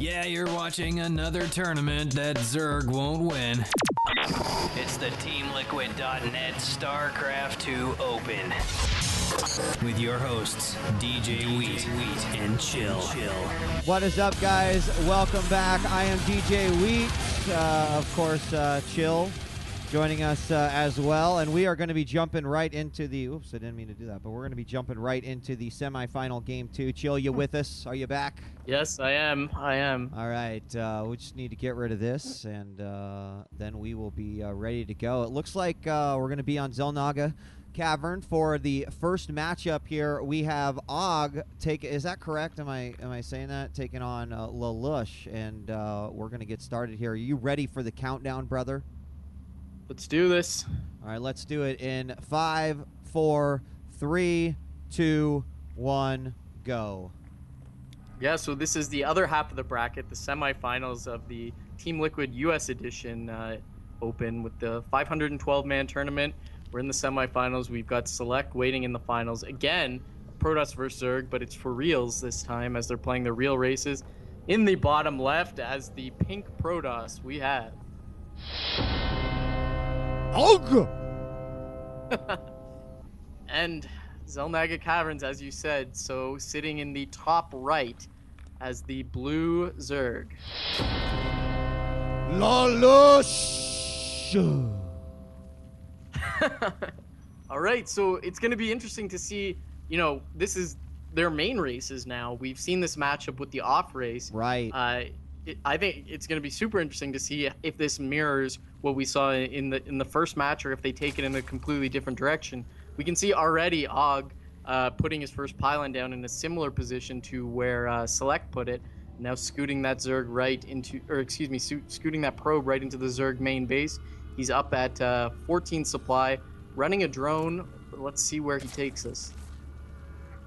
Yeah, you're watching another tournament that Zerg won't win. It's the TeamLiquid.net StarCraft 2 Open. With your hosts, DJ Wheat and Chill. What is up, guys? Welcome back. I am DJ Wheat. Of course, Chill joining us as well. And we are going to be jumping right into the... Oops, I didn't mean to do that. But we're going to be jumping right into the semifinal game 2. Chill, you with us? Are you back? Yes, I am. All right. We just need to get rid of this, and then we will be ready to go. It looks like we're going to be on Xel'Naga Cavern for the first matchup here. We have Og is that correct? Am I saying that? Taking on LaLush, and we're going to get started here. Are you ready for the countdown, brother? Let's do this. All right, let's do it in 5, 4, 3, 2, 1, go. Yeah, so this is the other half of the bracket, the semifinals of the Team Liquid US Edition Open with the 512-man tournament. We're in the semifinals. We've got Select waiting in the finals. Again, Protoss versus Zerg, but it's for reals this time as they're playing the real races. In the bottom left, as the pink Protoss, we have... Og! And Xel'Naga Caverns, as you said, so sitting in the top right as the blue Zerg. LaLush! All right, so it's going to be interesting to see, this is their main races now. We've seen this matchup with the off race. Right. I think it's going to be super interesting to see if this mirrors what we saw in the first match, or if they take it in a completely different direction. We can see already Og putting his first pylon down in a similar position to where Select put it. Now scooting that Zerg right into, scooting that probe right into the Zerg main base. He's up at 14 supply, running a drone. Let's see where he takes us.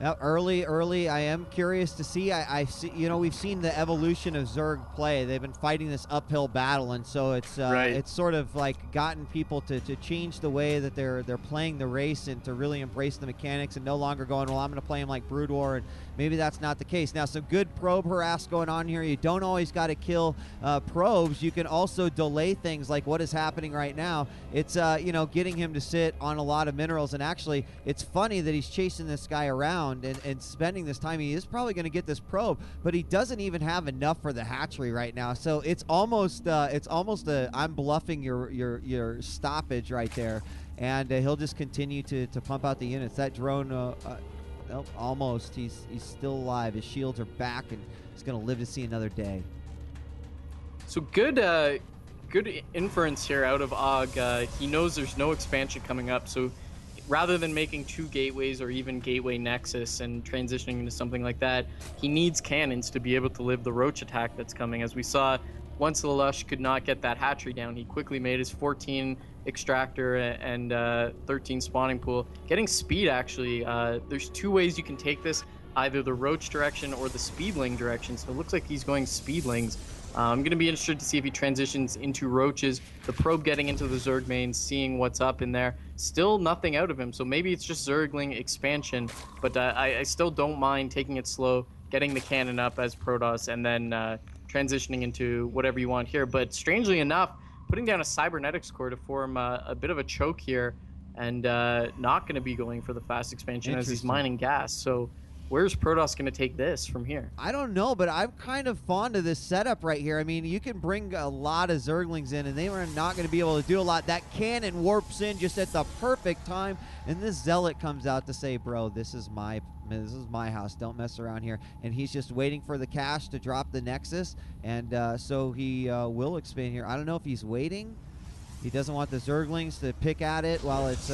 Yep, early. I am curious to see. I see. We've seen the evolution of Zerg play. They've been fighting this uphill battle, and so it's it's sort of like gotten people to change the way that they're playing the race and to really embrace the mechanics and no longer going, well, I'm going to play him like Brood War, and maybe that's not the case. Now, some good probe harass going on here. You don't always got to kill probes. You can also delay things like what is happening right now. It's getting him to sit on a lot of minerals, and actually, it's funny that he's chasing this guy around and spending this time. He is probably going to get this probe, but he doesn't even have enough for the hatchery right now. So it's almost a I'm bluffing your stoppage right there, and he'll just continue to pump out the units. That drone, nope, almost. He's still alive. His shields are back, and he's going to live to see another day. So good inference here out of Og. He knows there's no expansion coming up, so rather than making 2 gateways or even gateway nexus and transitioning into something like that, he needs cannons to be able to live the roach attack that's coming. As we saw, once LaLush could not get that hatchery down, he quickly made his 14 extractor and 13 spawning pool. Getting speed, actually, there's 2 ways you can take this, either the roach direction or the speedling direction. So it looks like he's going speedlings. I'm going to be interested to see if he transitions into roaches. The probe getting into the Zerg main, seeing what's up in there. Still nothing out of him, so maybe it's just Zergling expansion. But I still don't mind taking it slow, getting the cannon up as Protoss, and then transitioning into whatever you want here. But strangely enough, putting down a cybernetics core to form a bit of a choke here, and not going to be going for the fast expansion as he's mining gas. So where's Protoss going to take this from here? I don't know, but I'm kind of fond of this setup right here. I mean, you can bring a lot of Zerglings in, and they are not going to be able to do a lot. That cannon warps in just at the perfect time, and this Zealot comes out to say, bro, this is my house. Don't mess around here. And he's just waiting for the cash to drop the Nexus, and so he will expand here. I don't know if he's waiting. He doesn't want the Zerglings to pick at it while it's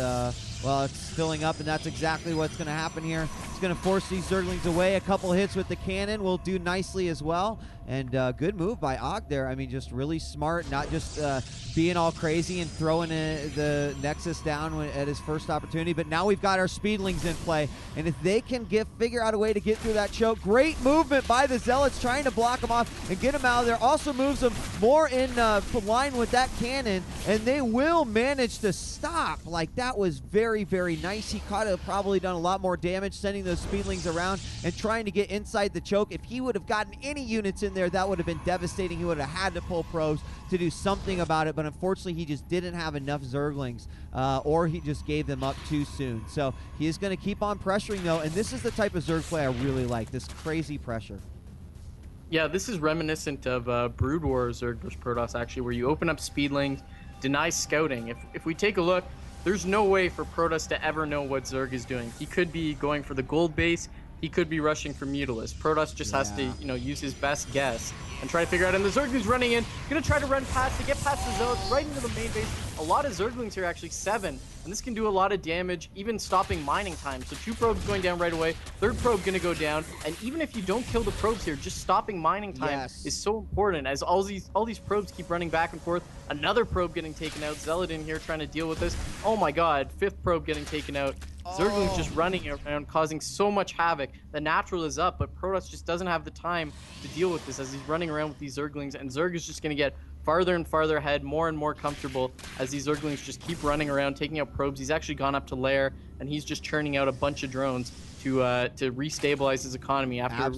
filling up, and that's exactly what's going to happen here. He's going to force these Zerglings away. A couple hits with the cannon will do nicely as well. And good move by Og there. I mean, just really smart, not just being all crazy and throwing the Nexus down at his first opportunity. But now we've got our Speedlings in play. And if they can figure out a way to get through that choke, great movement by the Zealots trying to block him off and get him out of there. Also moves them more in line with that cannon. And they will manage to stop. Like, that was very, very nice. He could have probably done a lot more damage sending those Speedlings around and trying to get inside the choke. If he would have gotten any units in there, there, that would have been devastating. He would have had to pull probes to do something about it, but unfortunately he just didn't have enough Zerglings, or he just gave them up too soon. So he is going to keep on pressuring though, and this is the type of Zerg play I really like, this crazy pressure. Yeah, this is reminiscent of Brood War Zerg versus Protoss, actually, where you open up speedlings, deny scouting. If we take a look, there's no way for Protoss to ever know what Zerg is doing. He could be going for the gold base. He could be rushing for Mutalisk. Protoss just has to, use his best guess and try to figure out. And the Zerg is running in, gonna try to run past to get past the Zealots right into the main base. A lot of Zerglings here, actually 7, and this can do a lot of damage, even stopping mining time. So 2 probes going down right away, 3rd probe gonna go down, and even if you don't kill the probes here, just stopping mining time is so important, as all these probes keep running back and forth. Another probe getting taken out, Zealot in here trying to deal with this. Oh my god, 5th probe getting taken out. Zerglings just running around, causing so much havoc. The natural is up, but Protoss just doesn't have the time to deal with this as he's running around with these Zerglings, and Zerg is just going to get farther and farther ahead, more and more comfortable as these Zerglings just keep running around, taking out probes. He's actually gone up to lair, and he's just churning out a bunch of drones to restabilize his economy after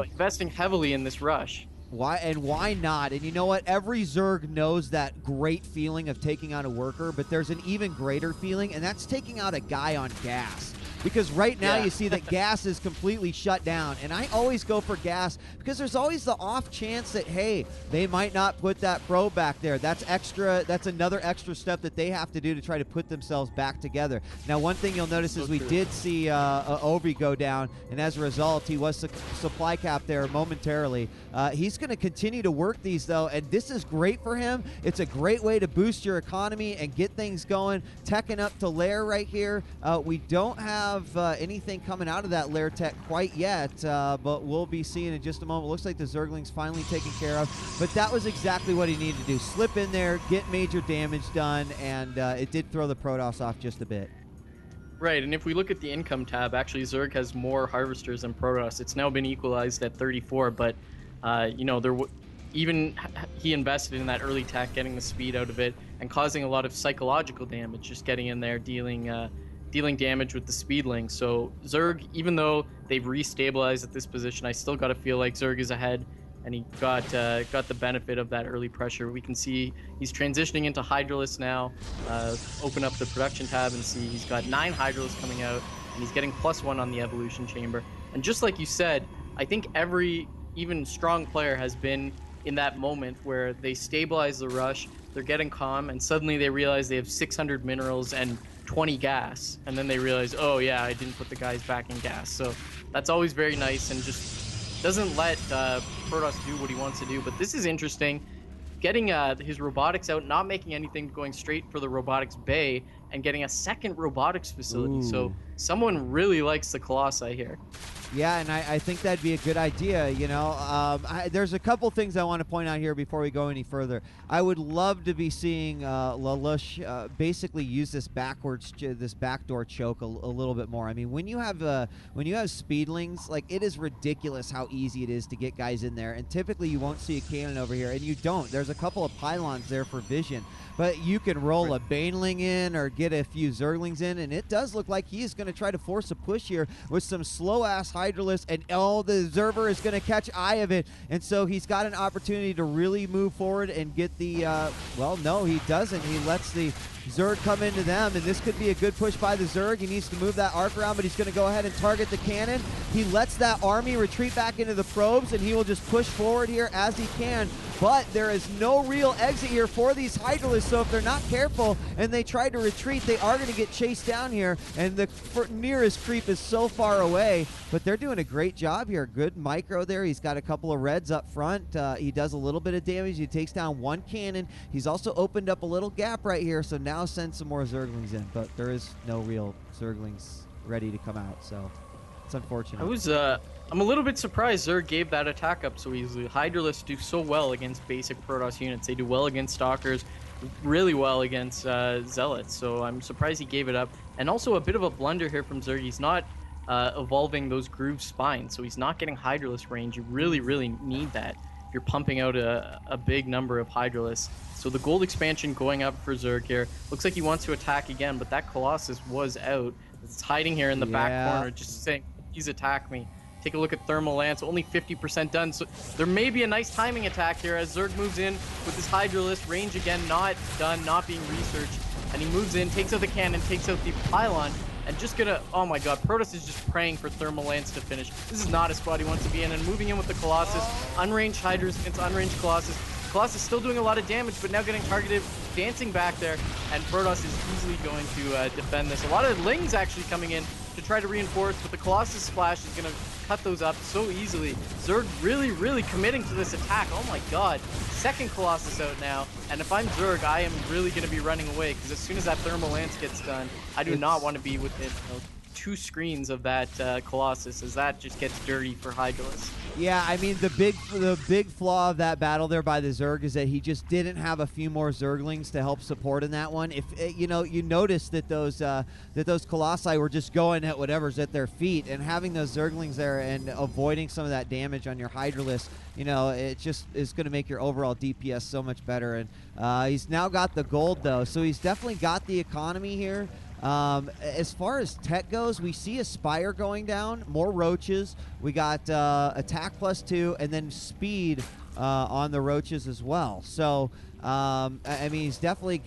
investing heavily in this rush. Why not? And you know what? Every Zerg knows that great feeling of taking out a worker, but there's an even greater feeling, and that's taking out a guy on gas. Because right now you see that gas is completely shut down, and I always go for gas because there's always the off chance that, hey, they might not put that probe back there. That's another extra step that they have to do to try to put themselves back together. Now, one thing you'll notice is we did see Obi go down, and as a result, he was supply capped there momentarily. He's going to continue to work these, though, and this is great for him. It's a great way to boost your economy and get things going. Teching up to lair right here. We don't have anything coming out of that lair tech quite yet, but we'll be seeing in just a moment. Looks like the Zergling's finally taken care of, but that was exactly what he needed to do. Slip in there, get major damage done, and it did throw the Protoss off just a bit. Right, and if we look at the income tab, actually Zerg has more harvesters than Protoss. It's now been equalized at 34, but even he invested in that early tech, getting the speed out of it and causing a lot of psychological damage, just getting in there, dealing damage with the speedling. So Zerg, even though they've restabilized at this position, I still got to feel like Zerg is ahead, and he got the benefit of that early pressure. We can see he's transitioning into Hydralisk now. Open up the production tab and see he's got 9 Hydralisks coming out, and he's getting +1 on the evolution chamber. And just like you said, I think every even strong player has been in that moment where they stabilize the rush, they're getting calm, and suddenly they realize they have 600 minerals and 20 gas, and then they realize, oh yeah, I didn't put the guys back in gas. So that's always very nice and just doesn't let Protoss do what he wants to do. But this is interesting, getting his robotics out, not making anything, going straight for the robotics bay and getting a second robotics facility. So someone really likes the Colossi here. Yeah, and I think that'd be a good idea, there's a couple things I want to point out here before we go any further. I would love to be seeing LaLush basically use this backdoor choke a little bit more. I mean, when you have speedlings, like, it is ridiculous how easy it is to get guys in there, and typically you won't see a cannon over here, and you don't. There's a couple of pylons there for vision, but you can roll a Baneling in or get a few Zerglings in, and it does look like he is going to try to force a push here with some slow-ass Hydralisk, and the Observer is going to catch eye of it, and so he's got an opportunity to really move forward and get the, well, no, he doesn't. He lets the Zerg come into them, and this could be a good push by the Zerg. He needs to move that arc around, but he's going to go ahead and target the cannon. He lets that army retreat back into the probes, and he will just push forward here as he can, but there is no real exit here for these Hydralisks, so if they're not careful and they try to retreat, they are going to get chased down here, and the nearest creep is so far away, but they're doing a great job here. Good micro there. He's got a couple of reds up front. He does a little bit of damage. He takes down 1 cannon. He's also opened up a little gap right here, so now send some more Zerglings in, but there is no real Zerglings ready to come out, so it's unfortunate. I'm a little bit surprised Zerg gave that attack up so easily. Hydralisks do so well against basic Protoss units. They do well against Stalkers, really well against Zealots, so I'm surprised he gave it up. And also a bit of a blunder here from Zerg. He's not evolving those groove spines, so he's not getting Hydralisk range. You really, really need that if you're pumping out a big number of Hydralisks. So the gold expansion going up for Zerg here. Looks like he wants to attack again, but that Colossus was out. It's hiding here in the back corner, just saying, please attack me. Take a look at Thermal Lance, only 50% done. So there may be a nice timing attack here as Zerg moves in with his Hydralisk. Range again, not done, not being researched. And he moves in, takes out the cannon, takes out the pylon, and just gonna, oh my god, Protoss is just praying for Thermal Lance to finish. This is not a spot he wants to be in, and moving in with the Colossus. Unranged Hydras against unranged Colossus. Colossus still doing a lot of damage, but now getting targeted, dancing back there, and Protoss is easily going to defend this. A lot of Lings actually coming in to try to reinforce, but the Colossus splash is going to cut those up so easily. Zerg really committing to this attack. Oh my god. Second Colossus out now, and if I'm Zerg, I am really going to be running away, because as soon as that Thermal Lance gets done, I do not want to be within 2 screens of that Colossus, as that just gets dirty for Hydralisk. Yeah, I mean, the big flaw of that battle there by the Zerg is that he just didn't have a few more Zerglings to help support in that one. If you notice that those Colossi were just going at whatever's at their feet, and having those Zerglings there and avoiding some of that damage on your Hydralisk, it just is going to make your overall DPS so much better. And he's now got the gold though, so he's definitely got the economy here. As far as tech goes, we see a Spire going down, more Roaches. We got attack +2, and then speed on the Roaches as well. So, I mean, he's definitely got